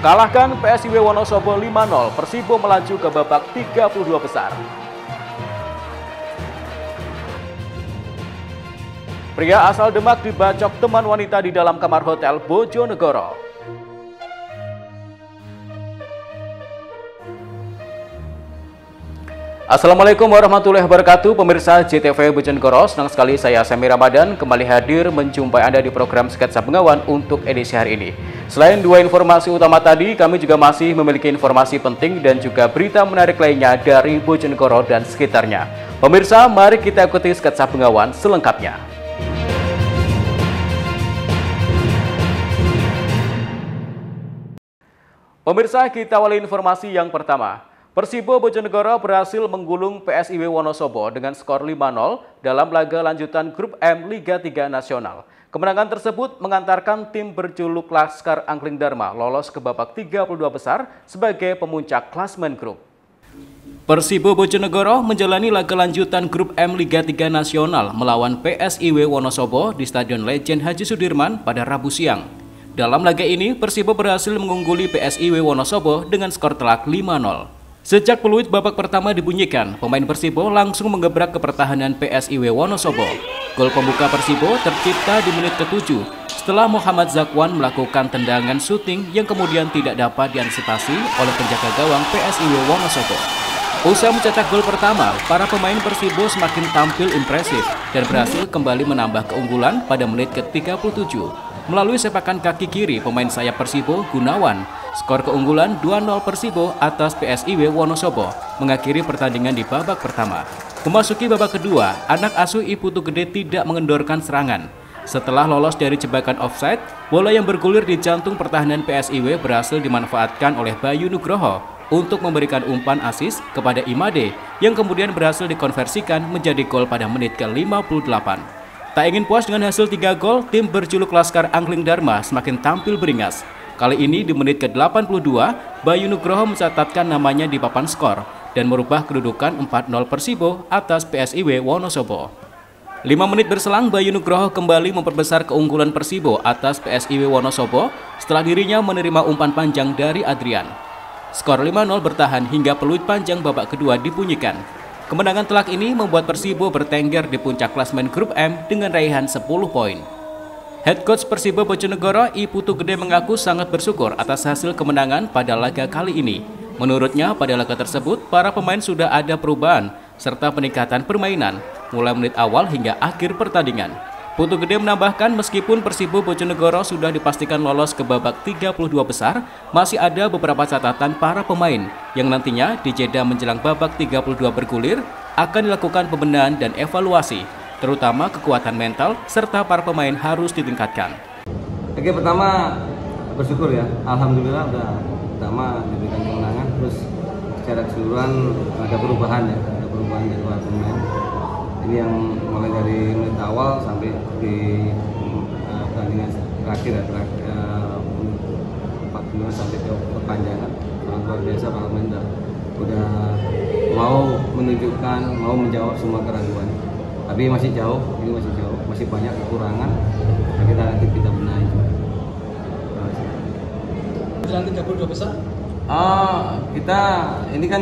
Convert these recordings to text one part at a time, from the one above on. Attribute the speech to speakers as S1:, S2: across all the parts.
S1: Kalahkan PSIW Wonosobo 5-0, Persibo melaju ke babak 32 besar. Pria asal Demak dibacok teman wanita di dalam kamar hotel Bojonegoro. Assalamualaikum warahmatullahi wabarakatuh, pemirsa JTV Bojonegoro. Senang sekali saya Semi Ramadan kembali hadir menjumpai Anda di program Sketsa Bengawan untuk edisi hari ini. Selain dua informasi utama tadi, kami juga masih memiliki informasi penting dan juga berita menarik lainnya dari Bojonegoro dan sekitarnya. Pemirsa, mari kita ikuti Sketsa Bengawan selengkapnya. Pemirsa, kita awali informasi yang pertama. Persibo Bojonegoro berhasil menggulung PSIW Wonosobo dengan skor 5-0 dalam laga lanjutan Grup M Liga 3 Nasional. Kemenangan tersebut mengantarkan tim berjuluk Laskar Angling Dharma lolos ke babak 32 besar sebagai pemuncak klasmen grup. Persibo Bojonegoro menjalani laga lanjutan Grup M Liga 3 Nasional melawan PSIW Wonosobo di Stadion Legend Haji Sudirman pada Rabu siang. Dalam laga ini, Persibo berhasil mengungguli PSIW Wonosobo dengan skor telak 5-0. Sejak peluit babak pertama dibunyikan, pemain Persibo langsung mengebrak ke pertahanan PSIW Wonosobo. Gol pembuka Persibo tercipta di menit ke-7 setelah Muhammad Zakwan melakukan tendangan syuting yang kemudian tidak dapat diantisipasi oleh penjaga gawang PSIW Wonosobo. Usai mencetak gol pertama, para pemain Persibo semakin tampil impresif dan berhasil kembali menambah keunggulan pada menit ke-37 melalui sepakan kaki kiri pemain sayap Persibo Gunawan. Skor keunggulan 2-0 Persibo atas PSIW Wonosobo mengakhiri pertandingan di babak pertama. Memasuki babak kedua, anak asuh I Putu Gede tidak mengendorkan serangan. Setelah lolos dari jebakan offside, bola yang bergulir di jantung pertahanan PSIW berhasil dimanfaatkan oleh Bayu Nugroho untuk memberikan umpan asis kepada Imade yang kemudian berhasil dikonversikan menjadi gol pada menit ke-58. Tak ingin puas dengan hasil 3 gol, tim berjuluk Laskar Angling Dharma semakin tampil beringas. Kali ini di menit ke-82, Bayu Nugroho mencatatkan namanya di papan skor dan merubah kedudukan 4-0 Persibo atas PSIW Wonosobo. 5 menit berselang, Bayu Nugroho kembali memperbesar keunggulan Persibo atas PSIW Wonosobo setelah dirinya menerima umpan panjang dari Adrian. Skor 5-0 bertahan hingga peluit panjang babak kedua dibunyikan. Kemenangan telak ini membuat Persibo bertengger di puncak klasmen Grup M dengan raihan 10 poin. Head coach Persibo Bojonegoro I Putu Gede mengaku sangat bersyukur atas hasil kemenangan pada laga kali ini. Menurutnya pada laga tersebut para pemain sudah ada perubahan serta peningkatan permainan mulai menit awal hingga akhir pertandingan. Putu Gede menambahkan meskipun Persibo Bojonegoro sudah dipastikan lolos ke babak 32 besar, masih ada beberapa catatan para pemain yang nantinya di jeda menjelang babak 32 bergulir akan dilakukan pembenahan dan evaluasi, terutama kekuatan mental serta para pemain harus ditingkatkan.
S2: Oke, pertama bersyukur ya, alhamdulillah udah pertama diberikan kemenangan, terus secara keseluruhan ada perubahan ya, ada perubahan dari para pemain. Ini yang mulai dari menit awal sampai di pertandingan terakhir ya, 42 sampai ke perpanjangan, luar biasa para pemain udah mau menunjukkan, mau menjawab semua keraguan. Tapi masih jauh, ini masih jauh, masih banyak kekurangan. Nanti kita benahi.
S3: Bilang 32 besar?
S2: Kita ini kan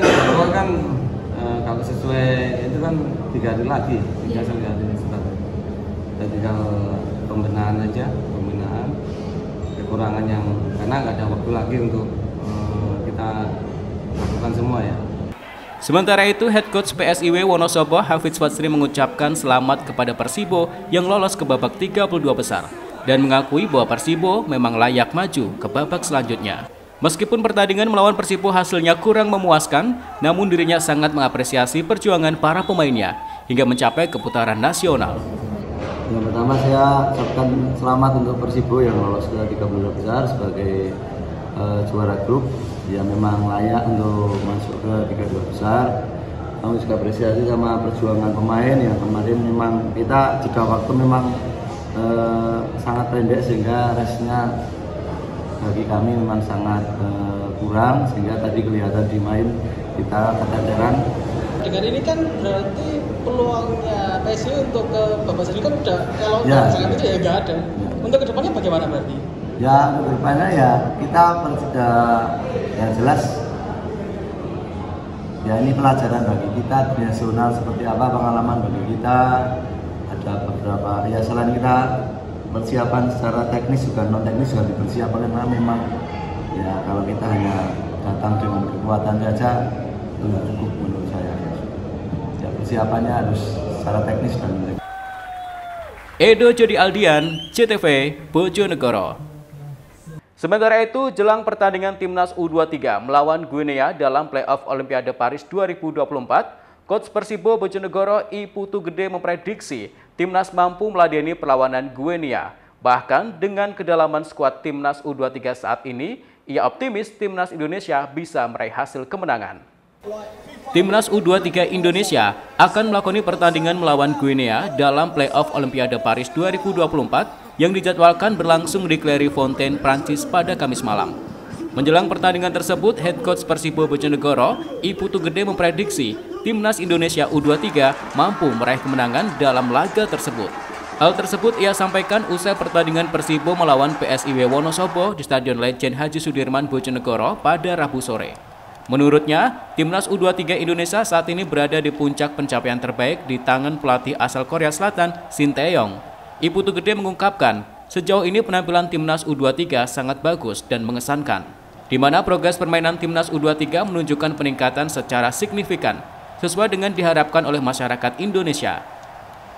S2: kalau sesuai itu kan 3 hari lagi, 3 sampai hari ini setelah. Kita tinggal pembenahan aja, pembenahan kekurangan yang karena nggak ada waktu lagi untuk kita lakukan semua ya.
S1: Sementara itu, head coach PSIW Wonosobo Hafidz Fatsri mengucapkan selamat kepada Persibo yang lolos ke babak 32 besar dan mengakui bahwa Persibo memang layak maju ke babak selanjutnya. Meskipun pertandingan melawan Persibo hasilnya kurang memuaskan, namun dirinya sangat mengapresiasi perjuangan para pemainnya hingga mencapai ke putaran nasional.
S4: Yang pertama saya ucapkan selamat untuk Persibo yang lolos ke 32 besar sebagai juara grup. Ya memang layak untuk masuk ke 32 besar. Kami juga apresiasi sama perjuangan pemain yang kemarin memang kita jeda waktu memang sangat pendek sehingga restnya bagi kami memang sangat kurang sehingga tadi kelihatan di main kita keteteran.
S3: Dengan ini kan berarti peluangnya PSIW untuk ke babak selanjutnya kan udah kalau
S4: ya,
S3: sangat itu ya nggak ada. Untuk kedepannya bagaimana berarti?
S4: Ya untuk depannya ya kita sudah ya jelas ya ini pelajaran bagi kita di nasional seperti apa, pengalaman bagi kita. Ada beberapa ya selain kita persiapan secara teknis juga non teknis juga dipersiapkan karena memang ya kalau kita hanya datang dengan kekuatan saja itu nggak cukup menurut saya. Ya persiapannya harus secara teknis dan
S1: Edo Jody Aldian, CTV, Bojonegoro. Sementara itu, jelang pertandingan Timnas U23 melawan Guinea dalam playoff Olimpiade Paris 2024, Coach Persibo Bojonegoro I Putu Gede memprediksi Timnas mampu meladeni perlawanan Guinea. Bahkan dengan kedalaman skuad Timnas U23 saat ini, ia optimis Timnas Indonesia bisa meraih hasil kemenangan. Timnas U23 Indonesia akan melakoni pertandingan melawan Guinea dalam playoff Olimpiade Paris 2024 yang dijadwalkan berlangsung di Clairefontaine, Prancis pada Kamis malam. Menjelang pertandingan tersebut, Head Coach Persibo Bojonegoro, I Putu Gede memprediksi Timnas Indonesia U23 mampu meraih kemenangan dalam laga tersebut. Hal tersebut ia sampaikan usai pertandingan Persibo melawan PSIW Wonosobo di Stadion Legend Haji Sudirman Bojonegoro pada Rabu sore. Menurutnya, Timnas U23 Indonesia saat ini berada di puncak pencapaian terbaik di tangan pelatih asal Korea Selatan, Shin Tae-yong. I Putu Gede mengungkapkan, sejauh ini penampilan Timnas U23 sangat bagus dan mengesankan, di mana progres permainan Timnas U23 menunjukkan peningkatan secara signifikan, sesuai dengan diharapkan oleh masyarakat Indonesia.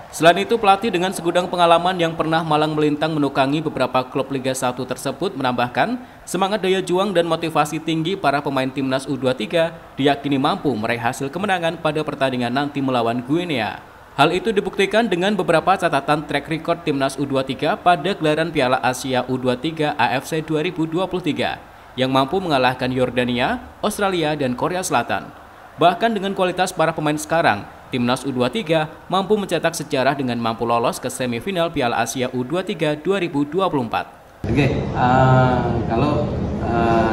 S1: Selain itu, pelatih dengan segudang pengalaman yang pernah malang melintang menukangi beberapa klub Liga 1 tersebut menambahkan, semangat daya juang dan motivasi tinggi para pemain Timnas U23 diyakini mampu meraih hasil kemenangan pada pertandingan nanti melawan Guinea. Hal itu dibuktikan dengan beberapa catatan track record Timnas U23 pada gelaran Piala Asia U23 AFC 2023 yang mampu mengalahkan Yordania, Australia, dan Korea Selatan. Bahkan dengan kualitas para pemain sekarang, Timnas U23 mampu mencetak sejarah dengan mampu lolos ke semifinal Piala Asia U23 2024.
S2: Oke, kalau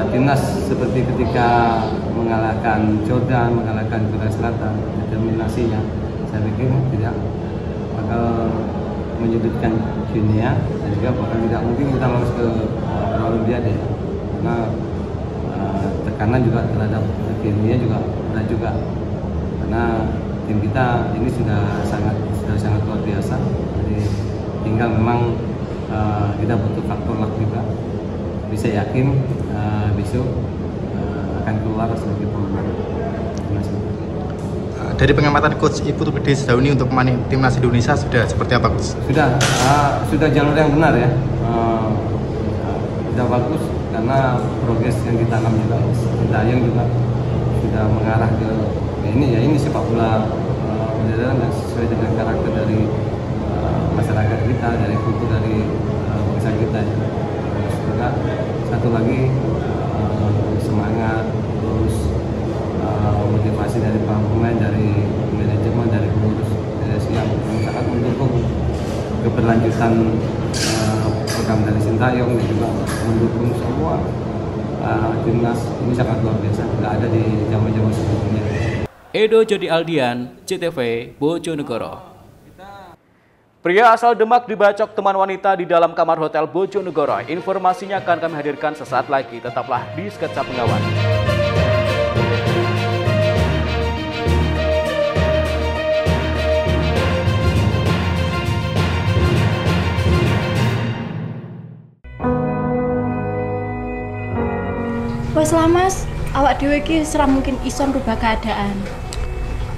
S2: Timnas seperti ketika mengalahkan Jordan, mengalahkan Korea Selatan, determinasinya saya pikir tidak bakal menyudutkan Guinea dan juga bahkan tidak mungkin kita lolos ke Olimpiade karena tekanan juga terhadap Guinea juga berat juga karena tim kita ini sudah sangat luar biasa. Jadi tinggal memang kita butuh faktor luck juga. Bisa yakin besok akan keluar sebagai pemenang.
S5: Dari pengamatan Coach I Putu Gede sejauh ini untuk pemain Timnas Indonesia sudah seperti apa, Coach?
S2: Sudah jalur yang benar ya. Sudah bagus karena progres yang ditanam juga Sintayong juga sudah mengarah ke ini sepak bola modern dan sesuai dengan karakter dari masyarakat kita, dari kultur dari bangsa kita. Terus juga satu lagi semangat, terus motivasi dari pemain, dari manajemen, dari pengurus yang sangat mendukung keberlanjutan program dari Sintayong dan juga mendukung semua timnas ini sangat luar biasa, nggak ada di zaman-zaman sebelumnya.
S1: Edo Jody Aldian, CTV, Bojonegoro. Pria asal Demak dibacok teman wanita di dalam kamar hotel Bojonegoro. Informasinya akan kami hadirkan sesaat lagi. Tetaplah di Sketsa Pengawan.
S6: Wes lah Mas, awak dhewe iki ora mungkin iso ngrubah keadaan.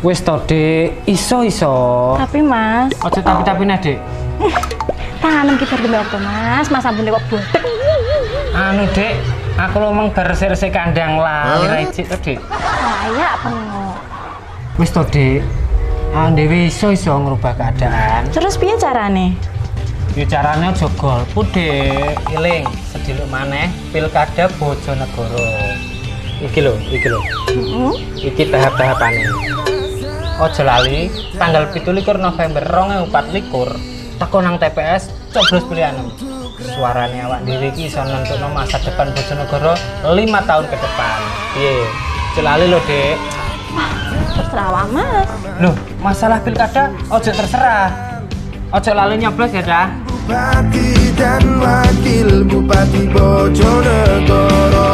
S7: Wis to, Dik, iso.
S6: Tapi Mas,
S7: Ojo tapi neh, Dik.
S6: tanganem ki bar apa Mas? Mas ampune kok bodhek.
S7: Anu, Dik, aku lomeng bersih-bersih kandang lah, ora ijik to, Dik.
S6: Kayak pengok.
S7: Wis to, Dik. Dhewe iso ngrubah keadaan.
S6: Terus piye carane?
S7: Ya carane aja golput, Dik. Iling, sediluk maneh Pilkada Bojonegoro. Iki lho. Iki tahap-tahapane. Ojo lali, tanggal 17 November 2024 teko nang TPS coblos pilihan. Suarane awak dhewe iki iso nentukno masa depan Bojonegoro 5 tahun ke depan. Piye? Ojo lali lho, Dik.
S6: Terserah awak Mas.
S7: Loh, masalah pilkada ojo terserah. Ojo lali nyoblos ya, Dah.
S8: dan Wakil Bupati Bojonegoro.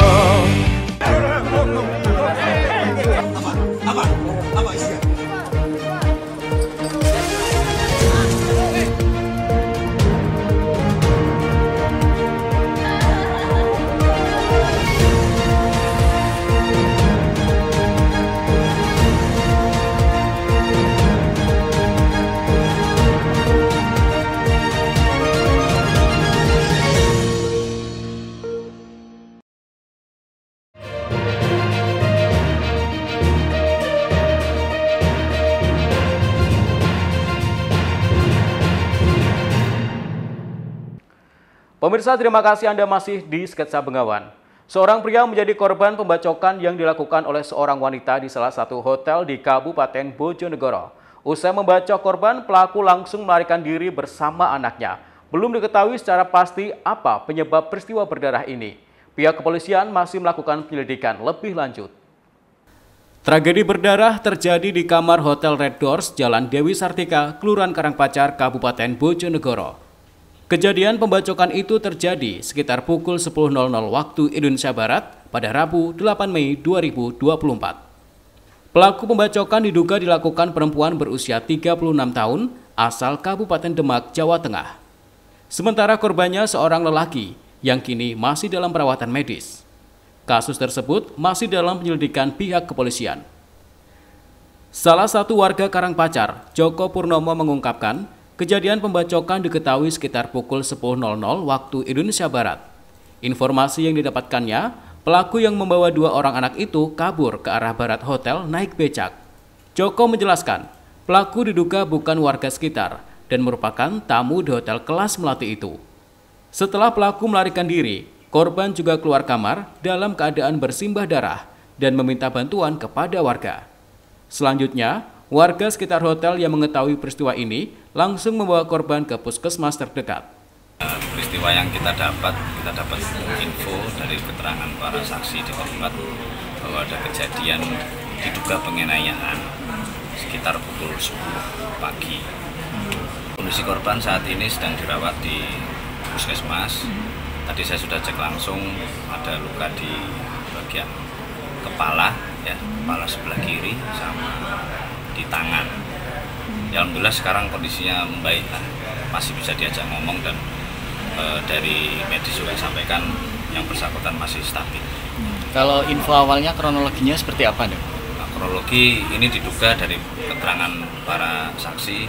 S1: Pemirsa, terima kasih Anda masih di Sketsa Bengawan. Seorang pria menjadi korban pembacokan yang dilakukan oleh seorang wanita di salah satu hotel di Kabupaten Bojonegoro. Usai membacok korban, pelaku langsung melarikan diri bersama anaknya. Belum diketahui secara pasti apa penyebab peristiwa berdarah ini. Pihak kepolisian masih melakukan penyelidikan lebih lanjut. Tragedi berdarah terjadi di kamar Hotel Red Doors, Jalan Dewi Sartika, Kelurahan Karangpacar, Kabupaten Bojonegoro. Kejadian pembacokan itu terjadi sekitar pukul 10.00 waktu Indonesia Barat pada Rabu 8 Mei 2024. Pelaku pembacokan diduga dilakukan perempuan berusia 36 tahun asal Kabupaten Demak, Jawa Tengah. Sementara korbannya seorang lelaki yang kini masih dalam perawatan medis. Kasus tersebut masih dalam penyelidikan pihak kepolisian. Salah satu warga Karangpacar, Joko Purnomo, mengungkapkan kejadian pembacokan diketahui sekitar pukul 10.00 waktu Indonesia Barat. Informasi yang didapatkannya, pelaku yang membawa 2 orang anak itu kabur ke arah barat hotel naik becak. Joko menjelaskan, pelaku diduga bukan warga sekitar dan merupakan tamu di hotel kelas melati itu. Setelah pelaku melarikan diri, korban juga keluar kamar dalam keadaan bersimbah darah dan meminta bantuan kepada warga. Selanjutnya, warga sekitar hotel yang mengetahui peristiwa ini langsung membawa korban ke puskesmas terdekat.
S9: Peristiwa yang kita dapat info dari keterangan para saksi di tempat bahwa ada kejadian diduga penganiayaan sekitar pukul 10 pagi. Kondisi korban saat ini sedang dirawat di puskesmas. Tadi saya sudah cek langsung, ada luka di bagian kepala, ya, kepala sebelah kiri sama di tangan. Ya, alhamdulillah sekarang kondisinya membaik, masih bisa diajak ngomong dan dari medis juga sampaikan yang bersangkutan masih stabil.
S10: Kalau info awalnya kronologinya seperti apa nih?
S9: Nah, kronologi ini diduga dari keterangan para saksi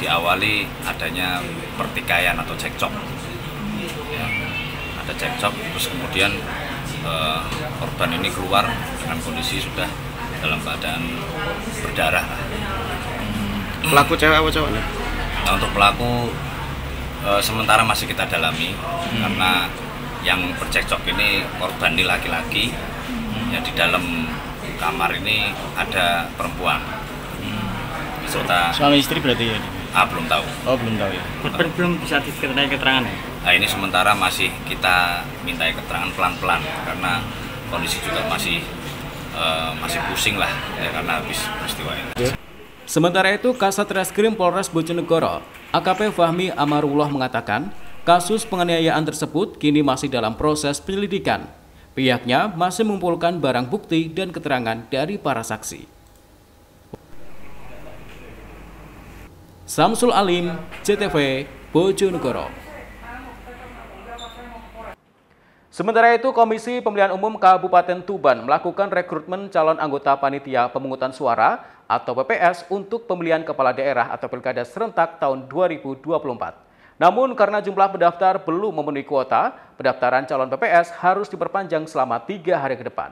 S9: diawali adanya pertikaian atau cekcok. Ya, ada cekcok, terus kemudian korban ini keluar dengan kondisi sudah dalam keadaan berdarah.
S10: Pelaku cewek apa cowok?
S9: Nah, untuk pelaku sementara masih kita dalami karena yang bercekcok ini korban ini laki-laki. Ya, di dalam kamar ini ada perempuan. Serta
S10: suami istri berarti ya?
S9: Belum tahu.
S10: Oh, belum tahu ya. Korban belum bisa dimintai keterangan ya?
S9: Nah, ini sementara masih kita mintai keterangan pelan-pelan karena kondisi juga masih pusing lah ya, karena habis peristiwa ini.
S1: Sementara itu, Kasat Reskrim Polres Bojonegoro, AKP Fahmi Amarullah, mengatakan kasus penganiayaan tersebut kini masih dalam proses penyelidikan. Pihaknya masih mengumpulkan barang bukti dan keterangan dari para saksi. Samsul Alim, CTV, Bojonegoro. Sementara itu, Komisi Pemilihan Umum Kabupaten Tuban melakukan rekrutmen calon anggota panitia pemungutan suara atau PPS untuk pemilihan kepala daerah atau pilkada serentak tahun 2024. Namun karena jumlah pendaftar belum memenuhi kuota, pendaftaran calon PPS harus diperpanjang selama 3 hari ke depan.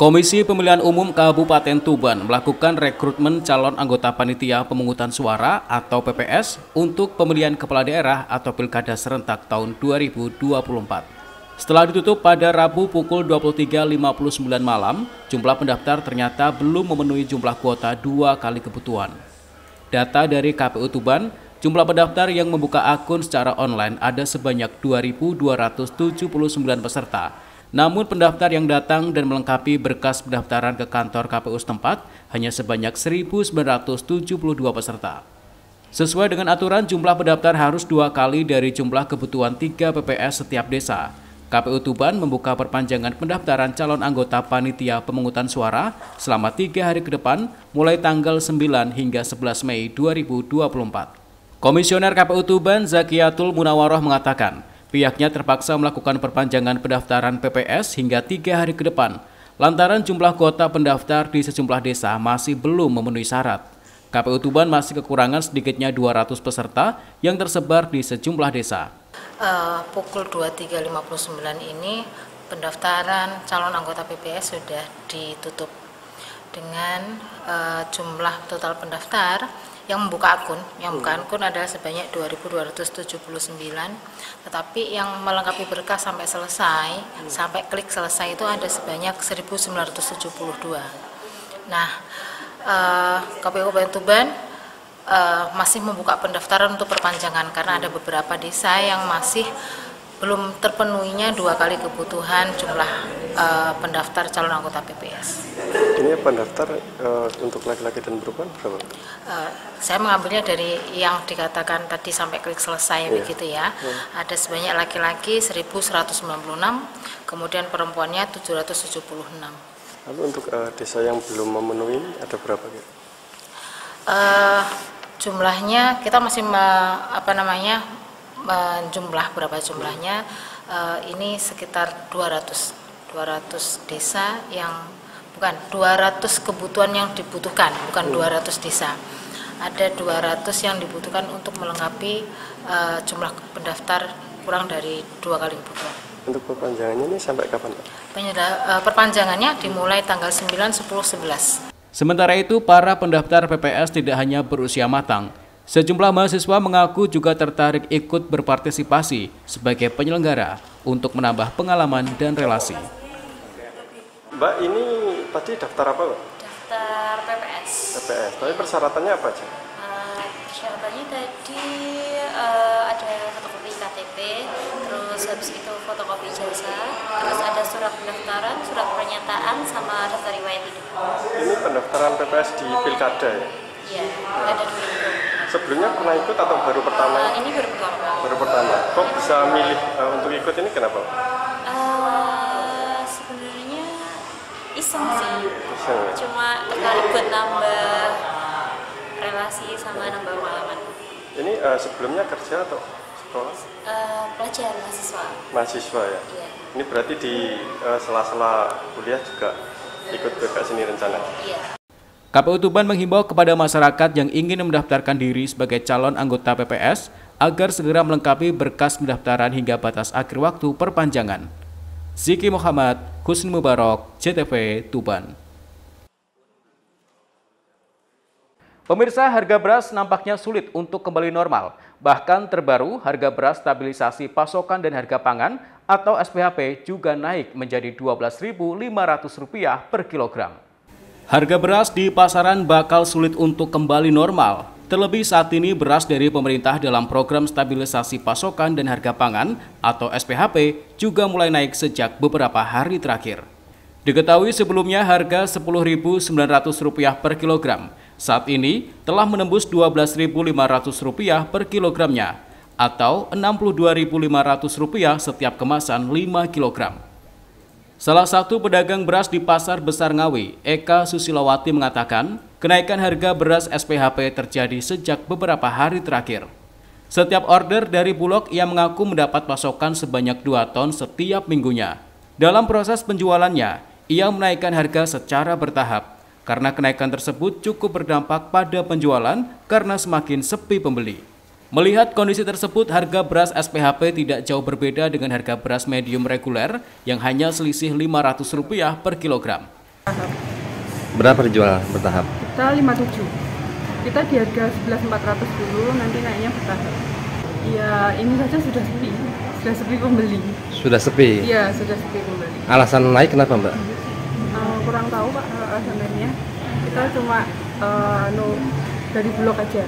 S1: Komisi Pemilihan Umum Kabupaten Tuban melakukan rekrutmen calon anggota panitia pemungutan suara atau PPS untuk pemilihan kepala daerah atau pilkada serentak tahun 2024. Setelah ditutup pada Rabu pukul 23.59 malam, jumlah pendaftar ternyata belum memenuhi jumlah kuota 2 kali kebutuhan. Data dari KPU Tuban, jumlah pendaftar yang membuka akun secara online ada sebanyak 2.279 peserta. Namun pendaftar yang datang dan melengkapi berkas pendaftaran ke kantor KPU setempat hanya sebanyak 1.972 peserta. Sesuai dengan aturan, jumlah pendaftar harus 2 kali dari jumlah kebutuhan 3 PPS setiap desa. KPU Tuban membuka perpanjangan pendaftaran calon anggota panitia pemungutan suara selama 3 hari ke depan, mulai tanggal 9 hingga 11 Mei 2024. Komisioner KPU Tuban Zakiatul Munawaroh mengatakan, pihaknya terpaksa melakukan perpanjangan pendaftaran PPS hingga 3 hari ke depan, lantaran jumlah kuota pendaftar di sejumlah desa masih belum memenuhi syarat. KPU Tuban masih kekurangan sedikitnya 200 peserta yang tersebar di sejumlah desa.
S11: Pukul 23.59 ini pendaftaran calon anggota PPS sudah ditutup dengan jumlah total pendaftar yang membuka akun. Yang buka akun adalah sebanyak 2.279, tetapi yang melengkapi berkas sampai selesai, sampai klik selesai itu ada sebanyak 1.972. Nah, KPU Kabupaten Tuban masih membuka pendaftaran untuk perpanjangan karena ada beberapa desa yang masih belum terpenuhinya 2 kali kebutuhan jumlah pendaftar calon anggota PPS.
S12: Ini pendaftar untuk laki-laki dan perempuan berapa?
S11: Saya mengambilnya dari yang dikatakan tadi sampai klik selesai begitu ya. Ada sebanyak laki-laki 1.196, kemudian perempuannya 776.
S12: Lalu untuk desa yang belum memenuhi ada berapa?
S11: Jumlahnya kita masih menjumlah berapa jumlahnya, ini sekitar 200 desa yang bukan 200 kebutuhan yang dibutuhkan, bukan 200 desa. Ada 200 yang dibutuhkan untuk melengkapi jumlah pendaftar kurang dari 2 kali kebutuhan.
S12: Untuk perpanjangannya ini sampai kapan, Pak?
S11: Perpanjangannya dimulai tanggal 9, 10, 11.
S1: Sementara itu, para pendaftar PPS tidak hanya berusia matang. Sejumlah mahasiswa mengaku juga tertarik ikut berpartisipasi sebagai penyelenggara untuk menambah pengalaman dan relasi.
S12: Mbak, ini tadi daftar apa, Mbak?
S13: Daftar PPS.
S12: PPS, tapi persyaratannya apa aja?
S13: Persyaratannya tadi ada fotokopi KTP, terus habis itu fotokopi ijazah, terus ada surat pendaftaran, surat pernyataan, sama daftar riwayat hidup.
S12: Ini pendaftaran PPS di Pilkada ya?
S13: Iya, ada 2020.
S12: Sebelumnya pernah ikut atau baru pertama?
S13: Ini baru pertama.
S12: Baru pertama. Kok bisa milih untuk ikut ini kenapa?
S13: Sebenarnya iseng sih.
S12: Iseng ya?
S13: Cuma tertarik buat nambah relasi sama nambah pengalaman.
S12: Ini sebelumnya kerja atau sekolah?
S13: Pelajar, mahasiswa.
S12: Mahasiswa ya?
S13: Iya.
S12: Ini berarti di sela-sela kuliah juga ikut PPS ini rencana?
S13: Iya.
S1: KPU Tuban menghimbau kepada masyarakat yang ingin mendaftarkan diri sebagai calon anggota PPS agar segera melengkapi berkas pendaftaran hingga batas akhir waktu perpanjangan. Ziki Muhammad, Husni Mubarak, JTV Tuban. Pemirsa, harga beras nampaknya sulit untuk kembali normal. Bahkan terbaru, harga beras stabilisasi pasokan dan harga pangan atau SPHP juga naik menjadi Rp12.500 per kilogram. Harga beras di pasaran bakal sulit untuk kembali normal. Terlebih saat ini beras dari pemerintah dalam program stabilisasi pasokan dan harga pangan atau SPHP juga mulai naik sejak beberapa hari terakhir. Diketahui sebelumnya harga Rp10.900 per kilogram. Saat ini telah menembus Rp12.500 per kilogramnya atau Rp62.500 setiap kemasan 5 kilogram. Salah satu pedagang beras di Pasar Besar Ngawi, Eka Susilawati mengatakan, kenaikan harga beras SPHP terjadi sejak beberapa hari terakhir. Setiap order dari Bulog ia mengaku mendapat pasokan sebanyak 2 ton setiap minggunya. Dalam proses penjualannya, ia menaikkan harga secara bertahap. Karena kenaikan tersebut cukup berdampak pada penjualan karena semakin sepi pembeli. Melihat kondisi tersebut, harga beras SPHP tidak jauh berbeda dengan harga beras medium reguler yang hanya selisih Rp500 per kilogram.
S14: Berapa dijual bertahap?
S15: Kita 57. Kita di harga 11.400 dulu, nanti naiknya bertahap. Ya, ini saja sudah sepi pembeli.
S14: Sudah sepi?
S15: Iya, sudah sepi pembeli.
S14: Alasan naik kenapa, Mbak?
S15: Kurang tahu, Pak, alasannya. Kita cuma dari Bulog aja.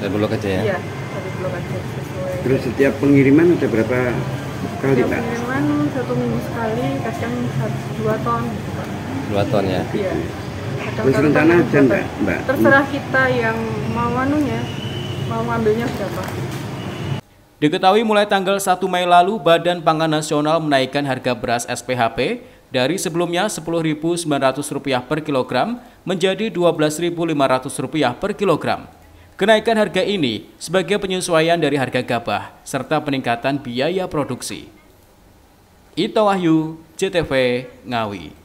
S14: Dari Bulog aja ya?
S15: Iya, dari Bulog aja. Sesuai.
S16: Terus setiap pengiriman ada berapa kali, Pak?
S15: Setiap pengiriman 1 minggu sekali, kadang 2 ton.
S14: 2 ton ya?
S15: Iya.
S16: Terus rencana ada Mbak?
S15: Terserah kita yang mau mau ngambilnya berapa.
S1: Diketahui mulai tanggal 1 Mei lalu, Badan Pangan Nasional menaikkan harga beras SPHP dari sebelumnya Rp10.900 per kilogram menjadi Rp12.500 per kilogram. Kenaikan harga ini sebagai penyesuaian dari harga gabah serta peningkatan biaya produksi. Ito Wahyu, JTV, Ngawi.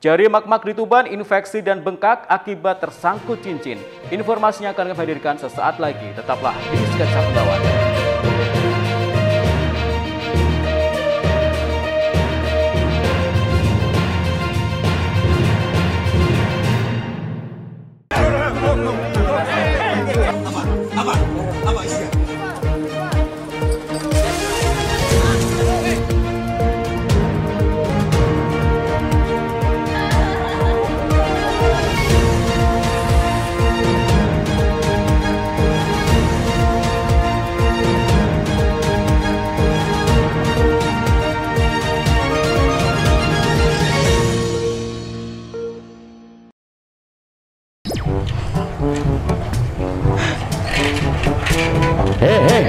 S1: Jari mak-mak di Tuban infeksi dan bengkak akibat tersangkut cincin. Informasinya akan kami hadirkan sesaat lagi. Tetaplah di Sketsa Penggawan.
S8: Apa isinya?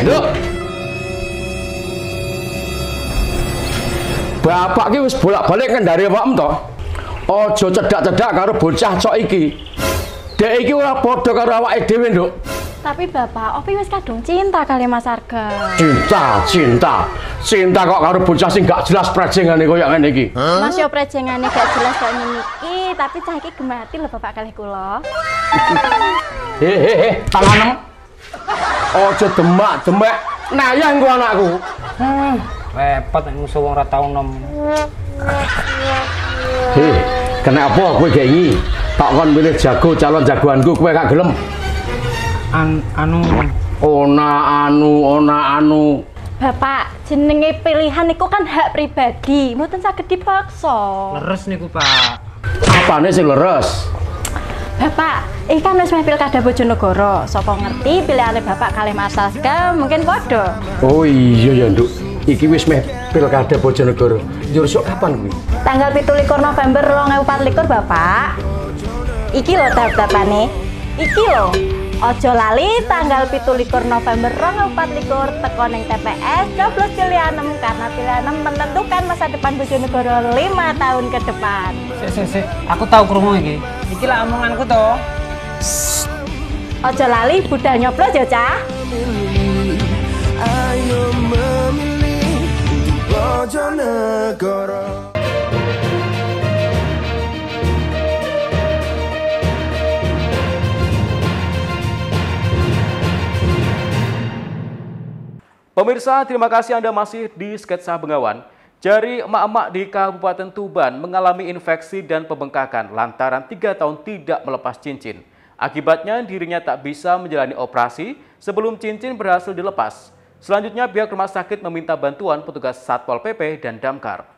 S17: Lho. Bapak ki wis bolak-balik ngendari awakmu to. Aja cedak-cedak karo bocah cok iki. Dek iki ora padha karo awake dhewe, Nduk.
S6: Tapi Bapak, Opi wis kadung cinta kali Mas Arga. Cinta kok karo bocah sing gak jelas prejengane koyo ngene iki. Mas yo prejengane gak jelas kok ngene iki, tapi cah iki gemati lho Bapak kalih kula.
S17: Tanganem. Aja demak-demek nayang ku anakku.
S7: Repot nek musuh wong ora tau nom.
S17: Kenapa kowe gak iki? Tak kon milih jago calon jagoanku kowe gak gelem. Ona anu.
S6: Bapak, jenenge pilihan niku kan hak pribadi, mboten saged dipaksa.
S7: Leres niku, Pak.
S17: Apane sing leres?
S6: Bapak, iki kan wis meh pilkada Bojonegoro. Sapa ngerti pilihane Bapak kalih Mas Arga mungkin padha.
S17: Oh iya ya, Nduk. Iki wis meh pilkada Bojonegoro. Njur sok kapan kuwi?
S6: Tanggal 17 November 2024, Bapak. Iki lho tahap-tahapane. Iki lho. Ojo lali tanggal 17 November 2024 teko ning TPS coblos pilihan 6 karena pilihan 6 menentukan masa depan Bojonegoro 5 tahun ke depan.
S7: Sik. Aku tahu krungu iki. Iki lah omonganku to.
S6: Ojo lali budal nyoblos ya, Cah.
S8: Ayo memilih untuk Bojonegoro.
S1: Pemirsa, terima kasih Anda masih di Sketsa Bengawan. Jari emak-emak di Kabupaten Tuban mengalami infeksi dan pembengkakan lantaran 3 tahun tidak melepas cincin. Akibatnya dirinya tak bisa menjalani operasi sebelum cincin berhasil dilepas. Selanjutnya pihak rumah sakit meminta bantuan petugas Satpol PP dan Damkar.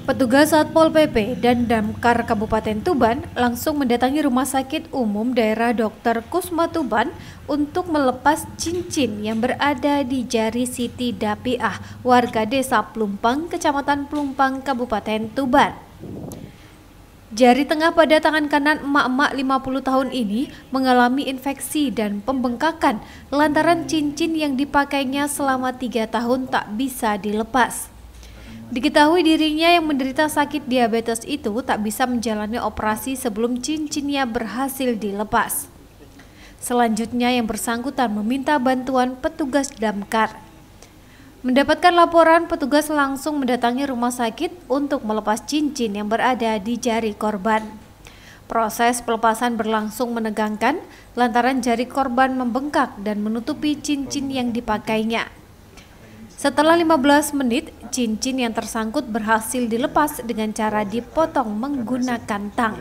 S18: Petugas Satpol PP dan Damkar Kabupaten Tuban langsung mendatangi Rumah Sakit Umum Daerah Dr. Kusma Tuban untuk melepas cincin yang berada di jari Siti Dapiah, warga Desa Plumpang, Kecamatan Plumpang, Kabupaten Tuban. Jari tengah pada tangan kanan emak-emak 50 tahun ini mengalami infeksi dan pembengkakan lantaran cincin yang dipakainya selama 3 tahun tak bisa dilepas. Diketahui dirinya yang menderita sakit diabetes itu tak bisa menjalani operasi sebelum cincinnya berhasil dilepas. Selanjutnya yang bersangkutan meminta bantuan petugas Damkar. Mendapatkan laporan, petugas langsung mendatangi rumah sakit untuk melepas cincin yang berada di jari korban. Proses pelepasan berlangsung menegangkan lantaran jari korban membengkak dan menutupi cincin yang dipakainya. Setelah 15 menit, cincin yang tersangkut berhasil dilepas dengan cara dipotong menggunakan tang.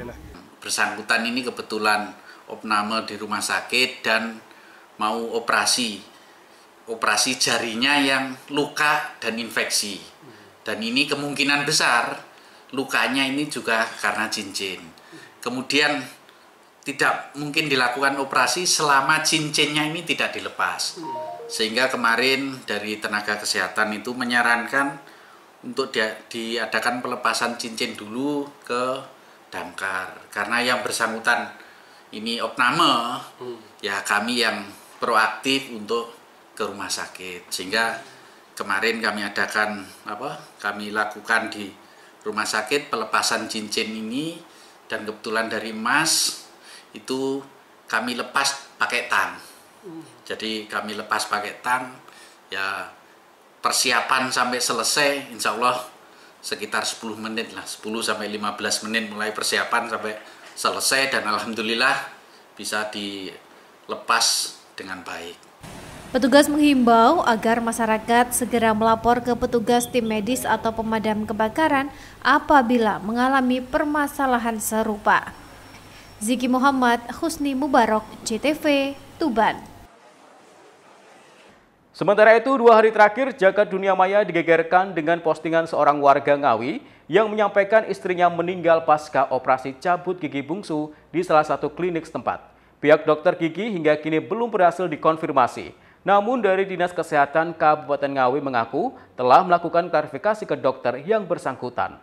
S19: Bersangkutan ini kebetulan opname di rumah sakit dan mau operasi jarinya yang luka dan infeksi. Dan ini kemungkinan besar lukanya ini juga karena cincin. Kemudian tidak mungkin dilakukan operasi selama cincinnya ini tidak dilepas. Sehingga kemarin dari tenaga kesehatan itu menyarankan untuk diadakan pelepasan cincin dulu ke Damkar. Karena yang bersangkutan ini opname, ya kami yang proaktif untuk ke rumah sakit. Sehingga kemarin kami adakan kami lakukan di rumah sakit pelepasan cincin ini, dan kebetulan dari emas itu kami lepas pakai tang. Jadi kami lepas pakai tang, ya persiapan sampai selesai insya Allah sekitar 10 menit lah, 10 sampai 15 menit mulai persiapan sampai selesai, dan alhamdulillah bisa dilepas dengan baik.
S18: Petugas menghimbau agar masyarakat segera melapor ke petugas tim medis atau pemadam kebakaran apabila mengalami permasalahan serupa. Ziki Muhammad, Husni Mubarok, JTV, Tuban.
S1: Sementara itu, 2 hari terakhir jagat dunia maya digegerkan dengan postingan seorang warga Ngawi yang menyampaikan istrinya meninggal pasca operasi cabut gigi bungsu di salah satu klinik setempat. Pihak dokter gigi hingga kini belum berhasil dikonfirmasi. Namun dari Dinas Kesehatan Kabupaten Ngawi mengaku telah melakukan klarifikasi ke dokter yang bersangkutan.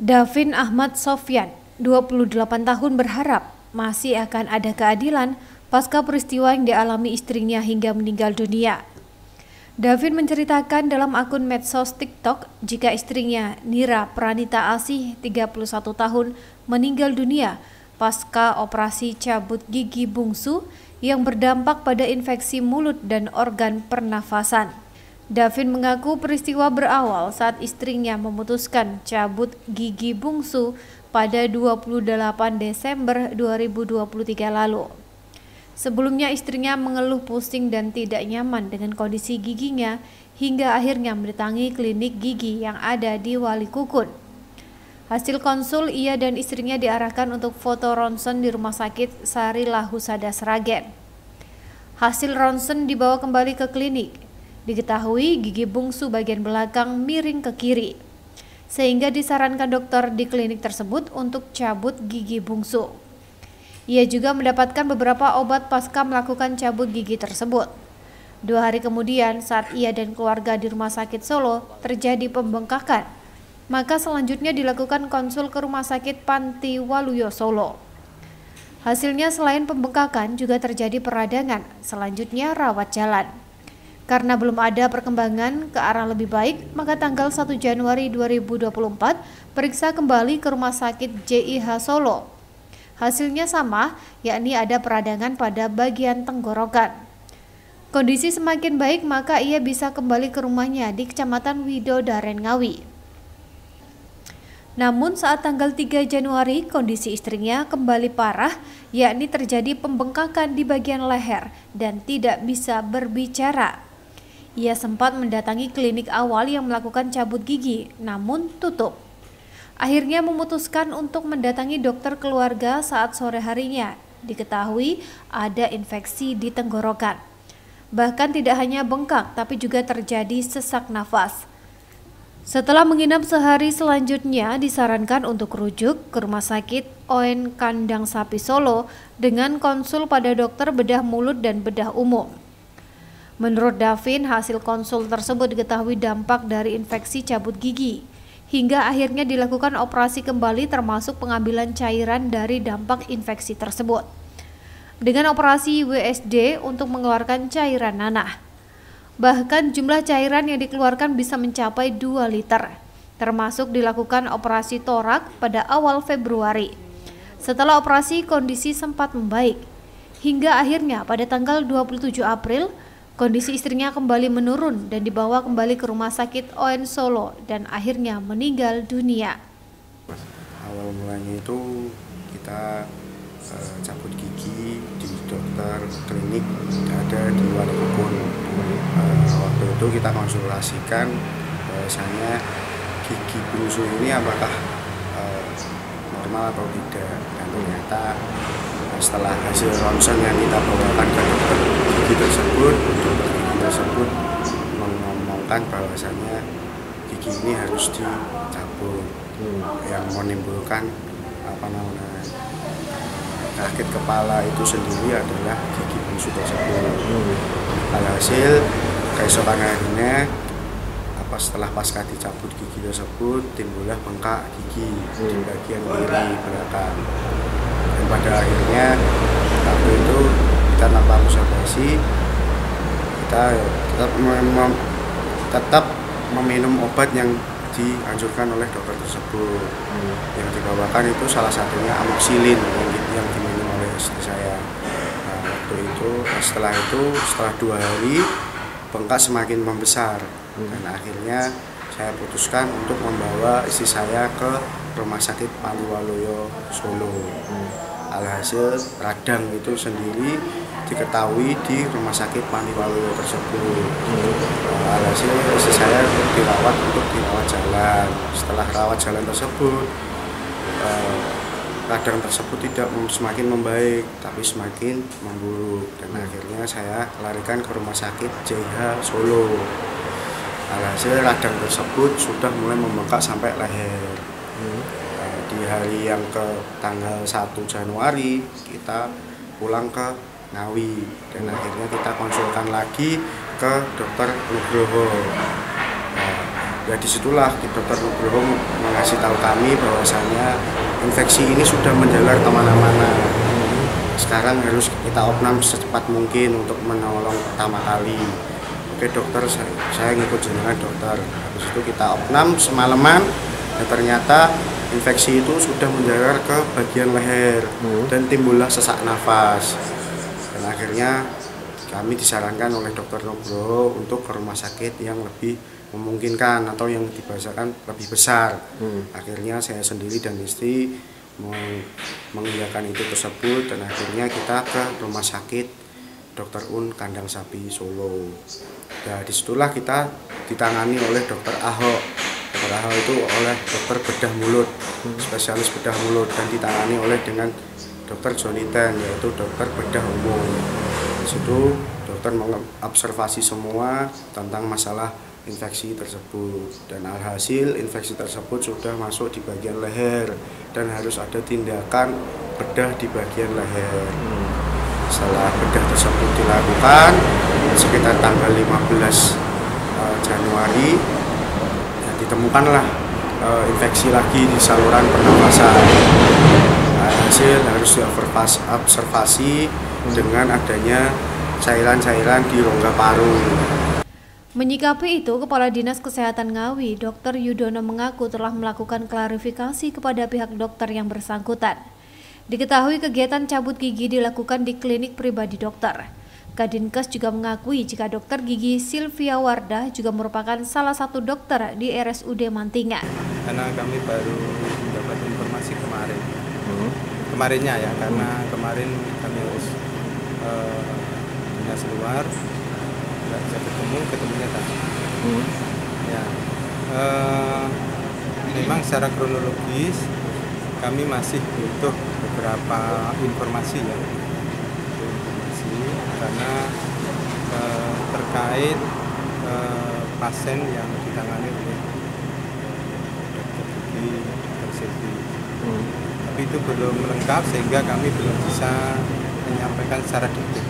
S18: Davin Ahmad Sofyan, 28 tahun berharap masih akan ada keadilan pasca peristiwa yang dialami istrinya hingga meninggal dunia. Davin menceritakan dalam akun medsos TikTok jika istrinya Nira Pranita Asih, 31 tahun, meninggal dunia pasca operasi cabut gigi bungsu yang berdampak pada infeksi mulut dan organ pernafasan. Davin mengaku peristiwa berawal saat istrinya memutuskan cabut gigi bungsu pada 28 Desember 2023 lalu. Sebelumnya istrinya mengeluh pusing dan tidak nyaman dengan kondisi giginya hingga akhirnya mendatangi klinik gigi yang ada di Walikukun. Hasil konsul, ia dan istrinya diarahkan untuk foto ronsen di Rumah Sakit Sarilah Husada Sragen. Hasil ronsen dibawa kembali ke klinik. Diketahui gigi bungsu bagian belakang miring ke kiri, sehingga disarankan dokter di klinik tersebut untuk cabut gigi bungsu. Ia juga mendapatkan beberapa obat pasca melakukan cabut gigi tersebut. 2 hari kemudian saat ia dan keluarga di Rumah Sakit Solo terjadi pembengkakan, maka selanjutnya dilakukan konsul ke Rumah Sakit Panti Waluyo Solo. Hasilnya selain pembengkakan juga terjadi peradangan, selanjutnya rawat jalan. Karena belum ada perkembangan ke arah lebih baik, maka tanggal 1 Januari 2024 periksa kembali ke Rumah Sakit JIH Solo. Hasilnya sama, yakni ada peradangan pada bagian tenggorokan. Kondisi semakin baik, maka ia bisa kembali ke rumahnya di Kecamatan Widodaren Ngawi. Namun saat tanggal 3 Januari, kondisi istrinya kembali parah, yakni terjadi pembengkakan di bagian leher dan tidak bisa berbicara. Ia sempat mendatangi klinik awal yang melakukan cabut gigi, namun tutup. Akhirnya memutuskan untuk mendatangi dokter keluarga saat sore harinya. Diketahui ada infeksi di tenggorokan. Bahkan tidak hanya bengkak, tapi juga terjadi sesak nafas. Setelah menginap sehari selanjutnya, disarankan untuk rujuk ke Rumah Sakit ON Kandang Sapi Solo dengan konsul pada dokter bedah mulut dan bedah umum. Menurut Davin, hasil konsul tersebut diketahui dampak dari infeksi cabut gigi. Hingga akhirnya dilakukan operasi kembali termasuk pengambilan cairan dari dampak infeksi tersebut. Dengan operasi WSD untuk mengeluarkan cairan nanah. Bahkan jumlah cairan yang dikeluarkan bisa mencapai 2 liter. Termasuk dilakukan operasi torak pada awal Februari. Setelah operasi kondisi sempat membaik. Hingga akhirnya pada tanggal 27 April, kondisi istrinya kembali menurun dan dibawa kembali ke Rumah Sakit ON Solo dan akhirnya meninggal dunia.
S16: Awal mulanya itu kita cabut gigi di dokter klinik ada di Walikukun. Waktu itu kita konsultasikan bahwasanya gigi bungsu ini apakah normal atau tidak, dan ternyata setelah hasil ronsen yang kita bawakan ke dokter gigi tersebut, dokter gigi tersebut mengomongkan bahwasannya gigi ini harus dicabut, yang menimbulkan sakit kepala itu sendiri adalah gigi bungsu tersebut. Alhasil keesokan harinya setelah pasca dicabut gigi tersebut timbullah bengkak gigi di bagian kiri belakang. dan pada akhirnya waktu itu kita tanpa observasi kita tetap meminum obat yang dianjurkan oleh dokter tersebut. Yang dibawakan itu salah satunya amoxicillin yang diminum oleh istri saya. Nah, waktu itu setelah 2 hari bengkak semakin membesar dan akhirnya saya putuskan untuk membawa istri saya ke Rumah Sakit Paliwaloyo Solo. Alhasil radang itu sendiri diketahui di Rumah Sakit Paliwaloyo tersebut. Alhasil istri saya dirawat jalan. Setelah rawat jalan tersebut, radang tersebut tidak semakin membaik, tapi semakin memburuk. Dan akhirnya saya larikan ke Rumah Sakit JH Solo. Alhasil radang tersebut sudah mulai membengkak sampai leher. Di hari yang ke tanggal 1 Januari kita pulang ke Ngawi dan akhirnya kita konsultan lagi ke Dokter Nugroho. Ya disitulah Dokter Nugroho mengasih tahu kami bahwasanya infeksi ini sudah menjalar kemana-mana. Sekarang harus kita opnam secepat mungkin untuk menolong pertama kali. Oke dokter, saya ngikut jenengan dokter. Habis itu kita opnam semalaman dan ternyata infeksi itu sudah menjalar ke bagian leher dan timbullah sesak nafas. Dan akhirnya kami disarankan oleh Dokter Nugroho untuk ke rumah sakit yang lebih memungkinkan atau yang dibahasakan lebih besar. Akhirnya saya sendiri dan istri mengiyakan itu tersebut dan akhirnya kita ke rumah sakit Dr. Un Kandang Sapi Solo. Nah, disitulah kita ditangani oleh Dr. Ahok. Dr. Ahok itu oleh dokter bedah mulut, spesialis bedah mulut, dan ditangani oleh dengan Dr. Johnny Ten, yaitu dokter bedah umum. Di situ dokter mengobservasi semua tentang masalah infeksi tersebut dan alhasil infeksi tersebut sudah masuk di bagian leher dan harus ada tindakan bedah di bagian leher. Setelah bedah tersebut dilakukan sekitar tanggal 15 Januari ya, ditemukanlah infeksi lagi di saluran pernafasan. Hasil harus diobservasi dengan adanya cairan-cairan di rongga paru.
S18: Menyikapi itu, Kepala Dinas Kesehatan Ngawi, Dr. Yudono mengaku telah melakukan klarifikasi kepada pihak dokter yang bersangkutan. Diketahui kegiatan cabut gigi dilakukan di klinik pribadi dokter. Kadinkes juga mengakui jika dokter gigi Sylvia Wardah juga merupakan salah satu dokter di RSUD Mantingan.
S20: Karena kami baru mendapat informasi kemarinnya ya, karena kemarin kami harus dinas luar. Nggak bisa ketemunya tadi. Ya, memang secara kronologis kami masih butuh beberapa informasi ya, karena terkait pasien yang ditangani oleh dokter gigi, dokter Silvi. Tapi itu belum lengkap sehingga kami belum bisa menyampaikan secara detail.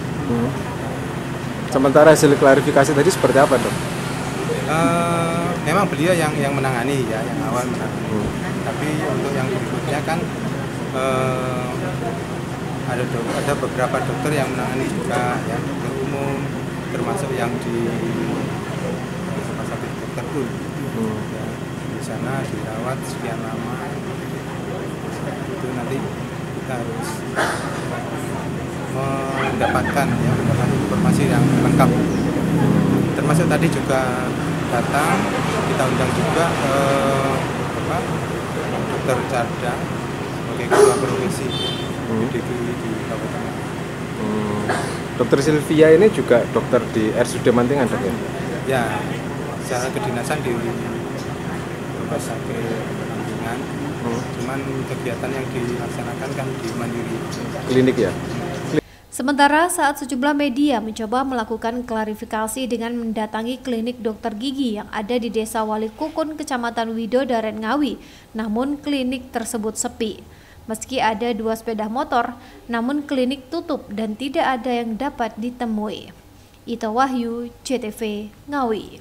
S21: Sementara hasil klarifikasi tadi seperti apa, Dok?
S20: Memang beliau yang menangani ya, yang awal menangani. Tapi untuk yang berikutnya kan ada beberapa dokter yang menangani juga, ya, dokter umum, termasuk yang di rumah sakit Dr. Un. Ya, di sana dirawat sekian lama. Itu nanti kita harus mendapatkan informasi yang lengkap. Termasuk tadi juga datang, kita undang juga Dokter Carda sebagai ketua provinsi DKI di Kabupaten.
S21: Dokter Sylvia ini juga dokter di RSUD Mantingan, Dok, ya?
S20: Ya, secara kedinasan di rumah sakit Mantingan. Cuman kegiatan yang dilaksanakan kan di Mandiri.
S21: Klinik ya?
S18: Sementara saat sejumlah media mencoba melakukan klarifikasi dengan mendatangi klinik dokter gigi yang ada di Desa Walikukun, Kecamatan Widodaren, Ngawi, namun klinik tersebut sepi. Meski ada 2 sepeda motor, namun klinik tutup dan tidak ada yang dapat ditemui. Ita Wahyu, CTV, Ngawi.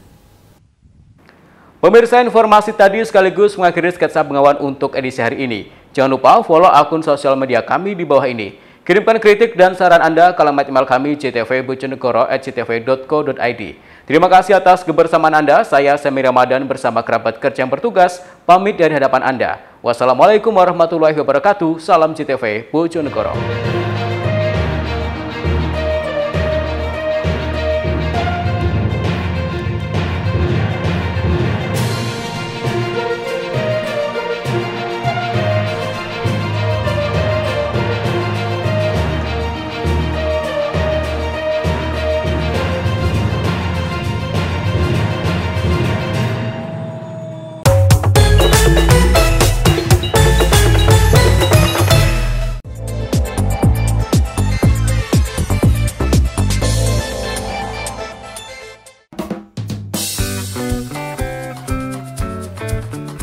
S1: Pemirsa, informasi tadi sekaligus mengakhiri sketsa Bengawan untuk edisi hari ini. Jangan lupa follow akun sosial media kami di bawah ini. Kirimkan kritik dan saran Anda ke alamat email kami jtvbojonegoro@jtv.co.id. Terima kasih atas kebersamaan Anda. Saya Semi Ramadan bersama kerabat kerja yang bertugas pamit dari hadapan Anda. Wassalamualaikum warahmatullahi wabarakatuh. Salam JTV Bojonegoro.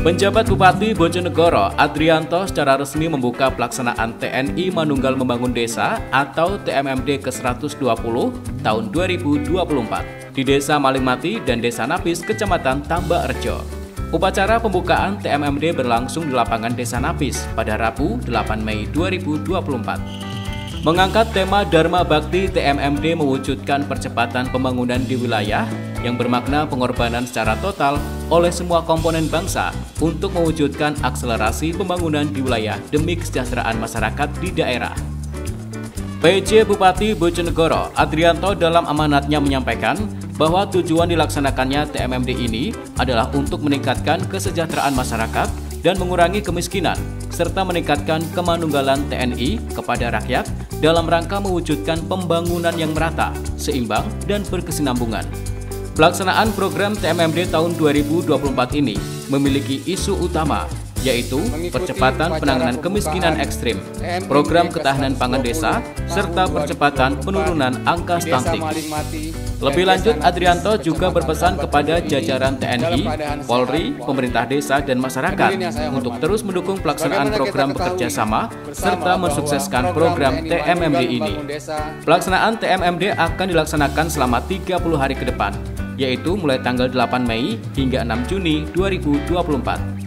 S1: Penjabat Bupati Bojonegoro, Adrianto, secara resmi membuka pelaksanaan TNI Manunggal Membangun Desa atau TMMD ke-120 tahun 2024 di Desa Malingmati dan Desa Napis, Kecamatan Tambak Rejo. Upacara pembukaan TMMD berlangsung di lapangan Desa Napis pada Rabu 8 Mei 2024. Mengangkat tema Dharma Bakti, TMMD mewujudkan percepatan pembangunan di wilayah yang bermakna pengorbanan secara total oleh semua komponen bangsa untuk mewujudkan akselerasi pembangunan di wilayah demi kesejahteraan masyarakat di daerah. PJ Bupati Bojonegoro, Adrianto, dalam amanatnya menyampaikan bahwa tujuan dilaksanakannya TMMD ini adalah untuk meningkatkan kesejahteraan masyarakat dan mengurangi kemiskinan, serta meningkatkan kemanunggalan TNI kepada rakyat dalam rangka mewujudkan pembangunan yang merata, seimbang, dan berkesinambungan. Pelaksanaan program TMMD tahun 2024 ini memiliki isu utama, yaitu percepatan penanganan kemiskinan ekstrim, program ketahanan pangan desa, serta percepatan penurunan angka stunting. Lebih lanjut, Adrianto juga berpesan kepada jajaran TNI, Polri, pemerintah desa, dan masyarakat untuk terus mendukung pelaksanaan program bekerja sama serta mensukseskan program TMMD ini. Pelaksanaan TMMD akan dilaksanakan selama 30 hari ke depan, yaitu mulai tanggal 8 Mei hingga 6 Juni 2024.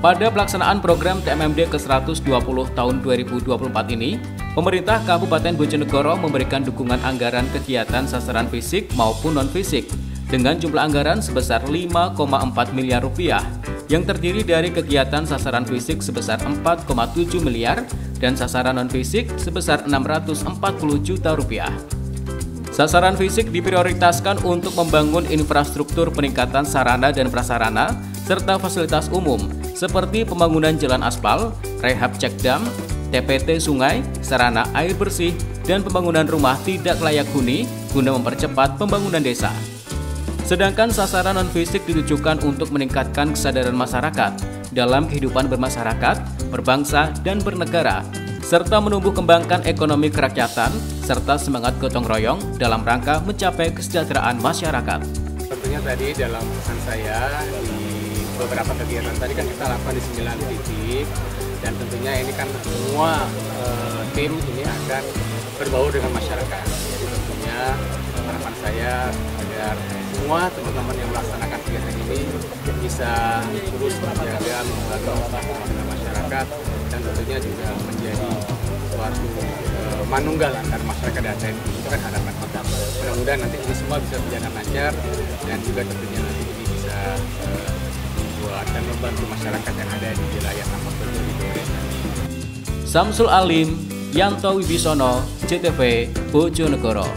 S1: Pada pelaksanaan program TMMD ke-120 tahun 2024 ini, pemerintah Kabupaten Bojonegoro memberikan dukungan anggaran kegiatan sasaran fisik maupun non-fisik dengan jumlah anggaran sebesar 5,4 miliar rupiah yang terdiri dari kegiatan sasaran fisik sebesar 4,7 miliar dan sasaran non-fisik sebesar 640 juta rupiah. Sasaran fisik diprioritaskan untuk membangun infrastruktur peningkatan sarana dan prasarana serta fasilitas umum seperti pembangunan jalan aspal, rehab cek dam, TPT sungai, sarana air bersih, dan pembangunan rumah tidak layak huni guna mempercepat pembangunan desa. Sedangkan sasaran non-fisik ditujukan untuk meningkatkan kesadaran masyarakat dalam kehidupan bermasyarakat, berbangsa, dan bernegara, serta menumbuh kembangkan ekonomi kerakyatan, serta semangat gotong royong dalam rangka mencapai kesejahteraan masyarakat.
S20: Tentunya tadi dalam pesan saya di beberapa kegiatan tadi kan kita lakukan di 9 titik, dan tentunya ini kan semua tim ini akan berbaur dengan masyarakat. Jadi tentunya harapan saya agar semua teman-teman yang melaksanakan kegiatan ini bisa terus menjaga membantu dengan masyarakat, dan tentunya juga menjadi suatu manunggal antara masyarakat dan TNI. Itu kan harapan kita. Mudah-mudahan nanti ini semua bisa berjalan lancar, dan juga tentunya nanti ini bisa dan membantu masyarakat yang ada di wilayah Tambak Rejo di desa.
S1: Samsul Alim, Yanto Wibisono, JTV Bojonegoro.